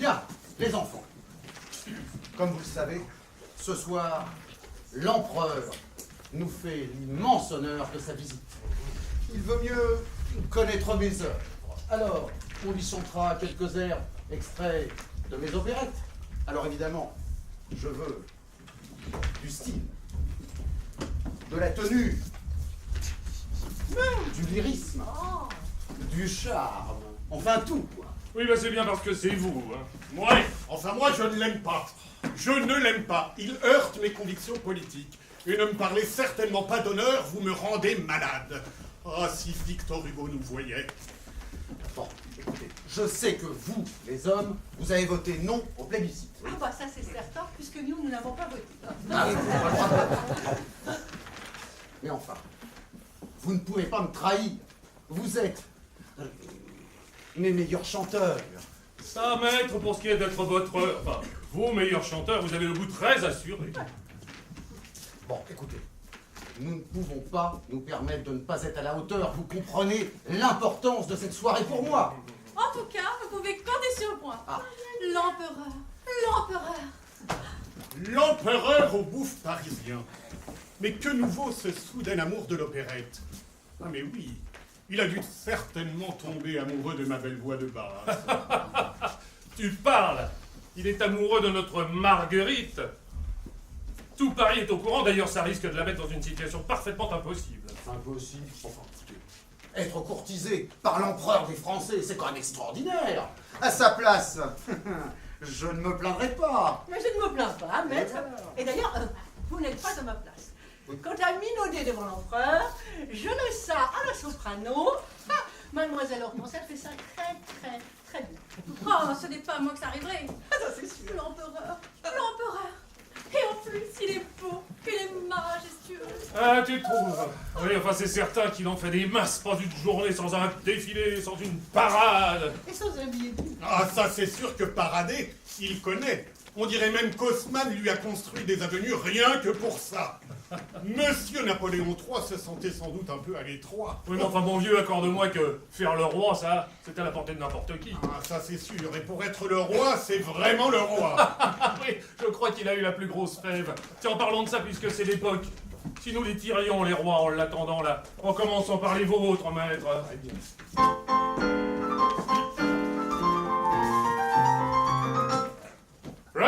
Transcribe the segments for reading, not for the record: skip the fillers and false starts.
Bien, les enfants. Comme vous le savez, ce soir, l'empereur nous fait l'immense honneur de sa visite. Il veut mieux connaître mes œuvres. Alors, on lui chantera quelques airs extraits de mes opérettes. Alors évidemment, je veux du style, de la tenue, du lyrisme, du charme, enfin tout, quoi. Oui, c'est bien parce que c'est vous, hein. Ouais, enfin moi je ne l'aime pas. Je ne l'aime pas. Il heurte mes convictions politiques. Et ne me parlez certainement pas d'honneur, vous me rendez malade. Ah, si Victor Hugo nous voyait. Bon, écoutez, je sais que vous, les hommes, vous avez voté non au plébiscite. Ça c'est certain, puisque nous n'avons pas voté. Ah, vous n'avez pas le droit de voter. Mais enfin, vous ne pouvez pas me trahir. Vous êtes mes meilleurs chanteurs. Ça, maître, pour ce qui est d'être vos meilleurs chanteurs, vous avez le goût très assuré. Bon, écoutez, nous ne pouvons pas nous permettre de ne pas être à la hauteur. Vous comprenez l'importance de cette soirée pour moi. En tout cas, vous pouvez compter sur moi. L'empereur, L'empereur au bouffe parisien. Mais que nous vaut ce soudain amour de l'opérette? Ah mais oui, il a dû certainement tomber amoureux de ma belle voix de basse. Tu parles. Il est amoureux de notre Marguerite. Tout Paris est au courant, d'ailleurs ça risque de la mettre dans une situation parfaitement impossible. Impossible. Enfin, écoutez, être courtisé par l'empereur des Français, c'est quand même extraordinaire. À sa place, je ne me plaindrai pas. Mais je ne me plains pas, maître. Et d'ailleurs, vous n'êtes pas de ma place. Quant à minauder devant l'empereur, je le sais à la soprano. Mademoiselle Hortense, elle fait ça très bien. Ce n'est pas à moi que ça arriverait. Ça c'est sûr. L'empereur. Et en plus, il est beau, il est majestueux. Ah, tu trouves? Oui, c'est certain qu'il en fait des masses, pas une journée sans un défilé, sans une parade. Et sans un billet doux. Ah ça c'est sûr que parader, il connaît. On dirait même qu'Haussmann lui a construit des avenues rien que pour ça. Monsieur Napoléon III se sentait sans doute un peu à l'étroit. Oui, mais mon vieux, accorde-moi que faire le roi, ça, c'est à la portée de n'importe qui. Ah, ça c'est sûr. Et pour être le roi, c'est vraiment le roi. Oui, je crois qu'il a eu la plus grosse fève. Tiens, en parlant de ça, puisque c'est l'époque, si nous les tirions, les rois, en l'attendant là, en commençant par les vôtres, maître. Je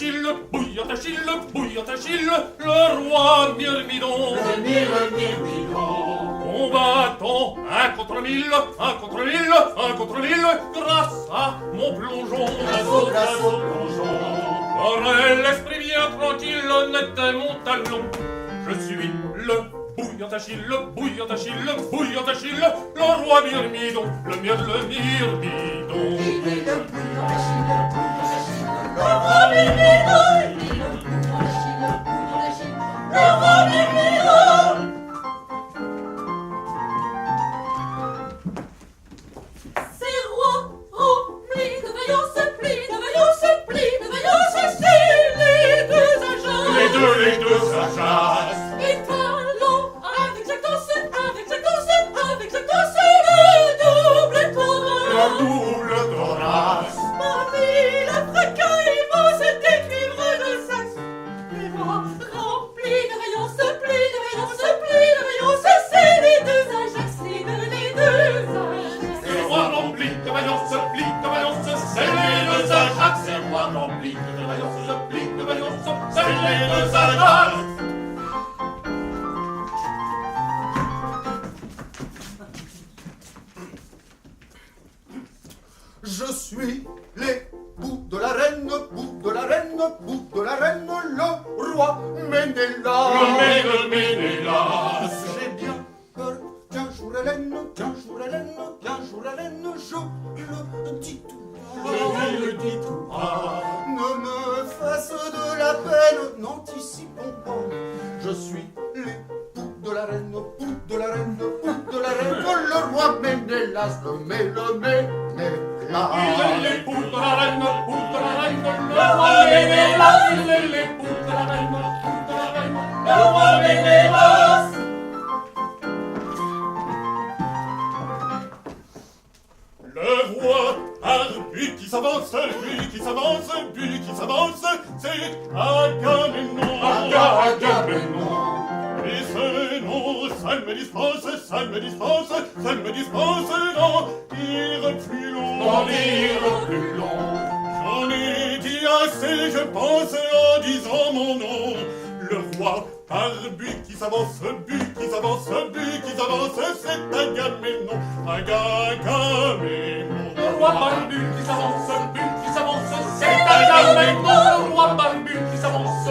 suis le bouillant Achille, le roi Myrmidon. Le Myrmidon. Combattant un contre mille, grâce à mon plongeon. Grâce au plongeon. Aurait l'esprit bien tranquille, honnête est mon talon. Je suis le bouillant Achille, le roi Myrmidon, le Myrmidon. Il est le bouillant Achille, le roi Myrmidon. Il est le bouillant Achille, le roi Myrmidon. Ces rois remplis de vaillance, c'est les deux agences. Les deux agences. Étalons avec Jactance, le double Thorace. La double Thorace. Parmi le fracas immense des cuivres de Saxe, les rois remplis de vaillance, c'est les deux Ajax, les deux Ajax. Le roi rempli de vaillance, c'est les deux Ajax. Le roi rempli de vaillance, c'est les deux Ajax. Je suis l'époux de la reine, le roi Ménélas. Le Ménélas. J'ai bien peur qu'un jour Hélène, je le dis tout bas. Je le dis tout bas. Ne me fasse de la peine, n'anticipons pas. Je suis l'époux de la reine, le roi Ménélas, le Ménélas. Il est l'époux de la reine, le roi Ménélas. Il est l'époux de la reine, le roi Ménélas. Le roi Arbi s'avance, lui qui s'avance, lui qui s'avance, c'est Agamemnon. Et ce nom, ça me dispense d'en dire plus long. J'en ai dit assez, je pense, en disant mon nom. Le roi barbu qui s'avance, c'est Agamemnon. Le roi barbu qui s'avance, c'est Agamemnon. Le roi barbu qui s'avance,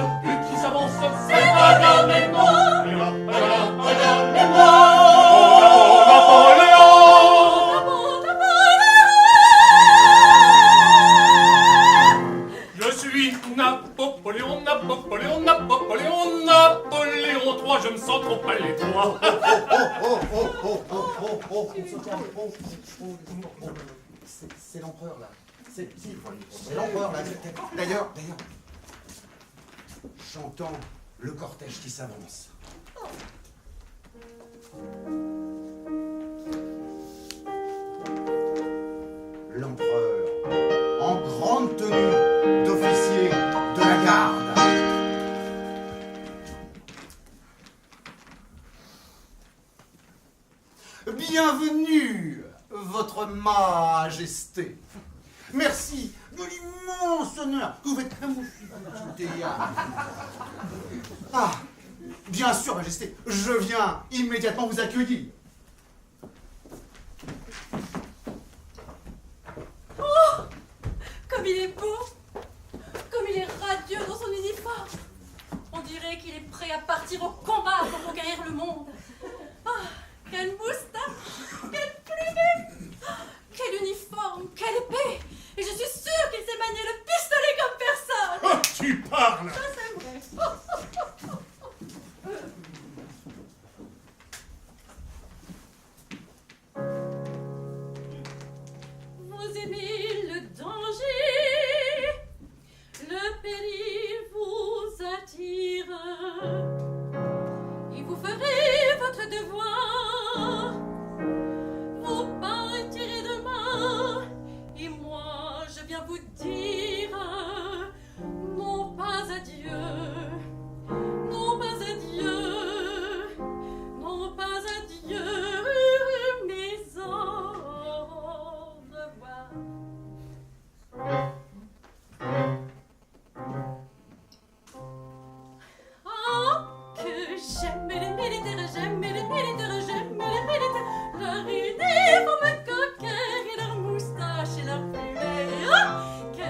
c'est Agamemnon. Je suis Napoléon III, je me sens trop à l'étroit. C'est l'empereur là. C'est l'empereur là. D'ailleurs, j'entends le cortège qui s'avance. L'empereur, en grande tenue d'officier de la garde. Bienvenue, votre majesté. Merci de l'immense honneur que vous faites à mon fidélité. Ah, bien sûr, majesté, je viens immédiatement vous accueillir. Oh, comme il est beau, comme il est radieux dans son uniforme. On dirait qu'il est prêt à partir au combat pour conquérir le monde. Ah, quelle moustache, quelle plumée, quel uniforme, quelle épée. Et je suis sûre qu'il sait manier le pistolet comme personne. Oh, tu parles. Ça, c'est vrai. Vous aimez le danger, le péril vous attire, et vous ferez votre devoir. Vous partirez demain, et moi je viens vous dire, non pas adieu, non pas adieu, non pas adieu, mais au revoir. Oh, que j'aime les militaires, j'aime les militaires, j'aime les militaires. Leur uniforme coquin et leur moustache et leur fumée. Oh, que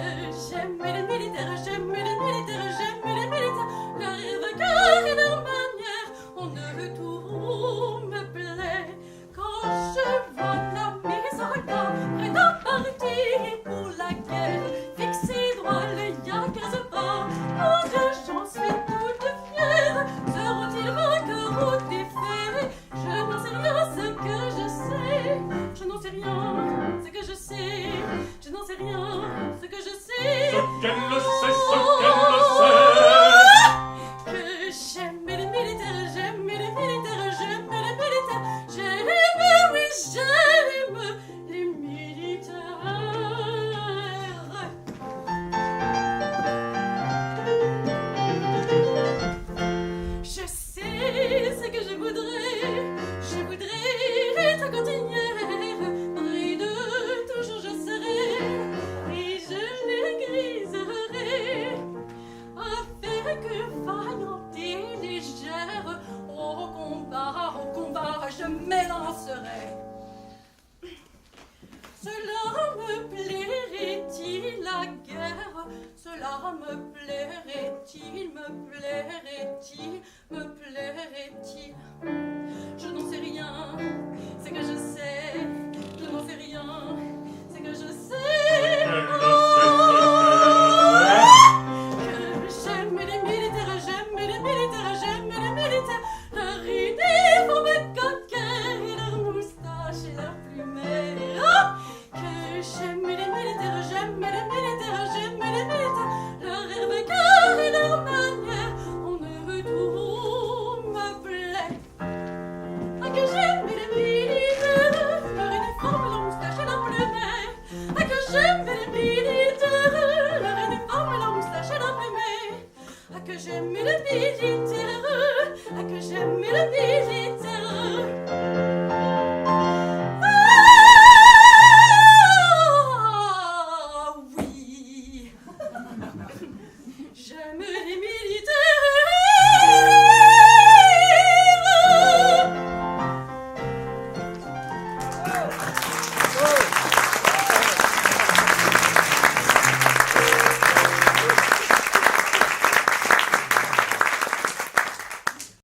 j'aime les militaires, j'aime les militaires, j'aime les militaires. Leur regard et leur manière, on ne tout me plaît. Quand je vois là mes soldats prêts à partir pour la guerre, fixés droit le Yaquers pas, mon Dieu, j'en suis toute fière. Seront-ils vainqueurs ou défaits? Je n'en sais rien, ce que je sais. Je n'en sais rien, ce que je sais. Je n'en sais rien, ce que je sais. Ce qu'elle sait. Que j'aime les militaires, j'aime les militaires, j'aime les militaires. J'aime, oui, j'aime les militaires. Je sais ce que je voudrais être cantinière, près de toujours je serai, et je les griserai, avec vaillante et légère, au combat, je m'élancerai. Cela me plairait-il la guerre? Cela me plairait-il, me plairait-il, me plairait-il?